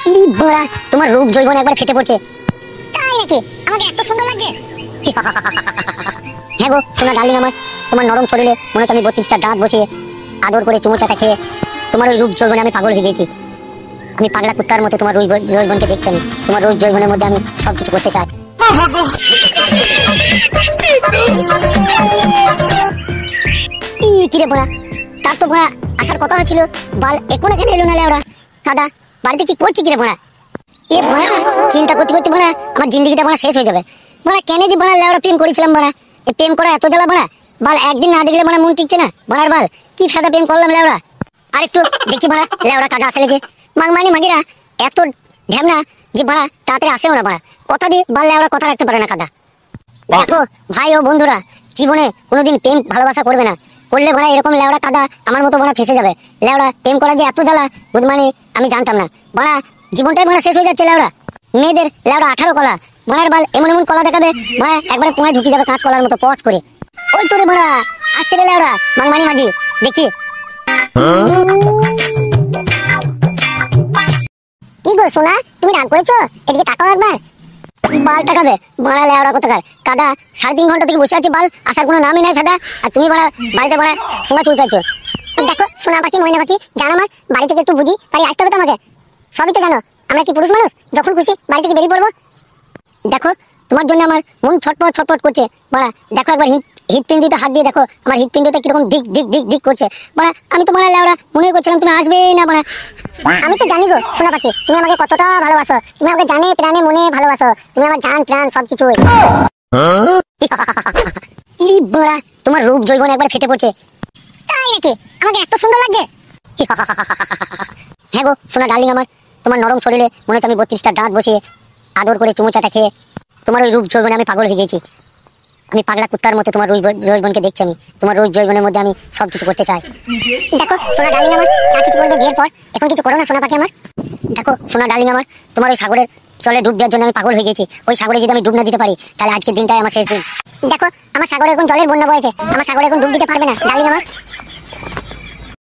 ইরি বড়া, তোমার রূপ জৈবন একবার ফেটে পড়ছে। তাই নাকি? আমাকে এত সুন্দর লাগছে। হ্যাঁ গো সোনা ডার্লিং, আমার তোমার নরম শরীরে মনে হচ্ছে আমি 32টা দাঁত বসিয়ে আদর করে চুমো চাটা খেয়ে তোমার ওই রূপ জৈবনে আমি পাগল হয়ে গেছি। আমি পাগলা কুত্তার মতো তোমার রূপ জৈবনকে দেখছি। আমি তোমার রূপ জৈবনের মধ্যে আমি সবকিছু করতে চাই। কিরে বড়া, তার তো বড়া আসার কথা ছিল, বাল এখন এখানে এলো না লেওড়া। দাদা বাড়িতে কি করছি কিরে বড়া? এ বড়া চিন্তা করতে করতে বড়া আমার জিন্দগিটা বড়া শেষ হয়ে যাবে। বড়া কেন যে বড়া লেওড়া প্রেম করেছিলাম বড়া, এই প্রেম করা এত জ্বালা বড়া। বাল একদিন না দেখলে বড়া মন টিকছে না বড়ার। বাল কি ফায়দা প্রেম করলাম লেওড়া। আর একটু দেখি বড়া লেওড়া কাদা আসে লেগে মাংমানি মাগিরা এত ঢ্যামনা যে বড়া তাড়াতাড়ি আসেও না বড়া। কথা দিয়ে বাল লেওড়া কথা রাখতে পারে না কাদা। দেখো ভাই ও বন্ধুরা, জীবনে কোনোদিন প্রেম ভালোবাসা করবে না। করলে বড়া এরকম লেওড়া কাদা আমার মতো বড়া ফেসে যাবে। লেওড়া প্রেম করা যে এত জ্বালা বুধ মানে আমি জানতাম না। বড়া জীবনটাই বড়া শেষ হয়ে যাচ্ছে লেওড়া। মেয়েদের লেওড়া 18 কলা, বড়ার বাল এমন এমন কলা দেখাবে বড়া একবারে পোঁয়ায় ঢুকে যাবে কাঁচ কলার মতো পচ করে। ওই তোরে বড়া আসছে রে লেওড়া মাংমানি মাগি, দেখি। কি গো সোনা, তুমি রাগ করেছো? এদিকে তাকাও একবার। বাল টাকাবে বড়া লেওড়া কোথাকার কাদা। 3.5 ঘন্টা থেকে বসে আছি, বাল আসার কোনো নামই নাই ফাদা। আর তুমি বড়া বাড়িতে বড়া তোমার চুলকাইছো। দেখো সোনা পাখি ময়না পাখি, জানো আমার বাড়ি থেকে একটু বুঝি তাই আসতে হবে তোমাকে। সবই তো জানো আমরা কি পুরুষ মানুষ, যখন খুশি বাড়ি থেকে বেরিয়ে পড়বো। দেখো তোমার জন্য আমার মন ছটপট ছটপট করছে বড়া। দেখো একবার হৃৎপিণ্ডিতে হাত দিয়ে দেখো আমার হৃৎপিণ্ডটা কিরকম দিক দিক দিক দিক করছে বড়া। আমি তো বড়া লেওড়া মনে করছিলাম তুমি আসবে না বড়া। আমি তো জানি গো সোনা পাখি তুমি আমাকে কতটা ভালোবাসো। তুমি আমাকে জানে প্রাণে মনে ভালোবাসো। তুমি আমার জান প্রাণ সবকিছু। ইরি বড়া, তোমার রূপ জৈবন একবার ফেটে পড়ছে। তাই নাকি? আমাকে এত সুন্দর লাগছে। হ্যাঁ গো সোনা ডার্লিং, আমার তোমার নরম শরীরে মনে হচ্ছে আমি 32টা দাঁত বসিয়ে আদর করে চুমো চাটা খেয়ে তোমার ওই রূপ জৈবনে আমি পাগল হয়ে গেছি। আমি পাগলা কুত্তার মতো তোমার রূপ জৈবনকে দেখছি। আমি তোমার রূপ জৈবনের মধ্যে আমি সবকিছু করতে চাই। দেখো সোনা ডার্লিং, আমার যা কিছু করবে বিয়ের পর, এখন কিছু করো না সোনা পাখি আমার। দেখো সোনা ডার্লিং, আমার তোমার ওই সাগরের জলে ডুব দেওয়ার জন্য আমি পাগল হয়ে গেছি। ওই সাগরে যদি আমি ডুব না দিতে পারি তাহলে আজকের দিনটাই আমার শেষ দিন। দেখো আমার সাগরে এখন জলের বন্যা বয়েছে, আমার সাগরে এখন ডুব দিতে পারবে না ডার্লিং আমার।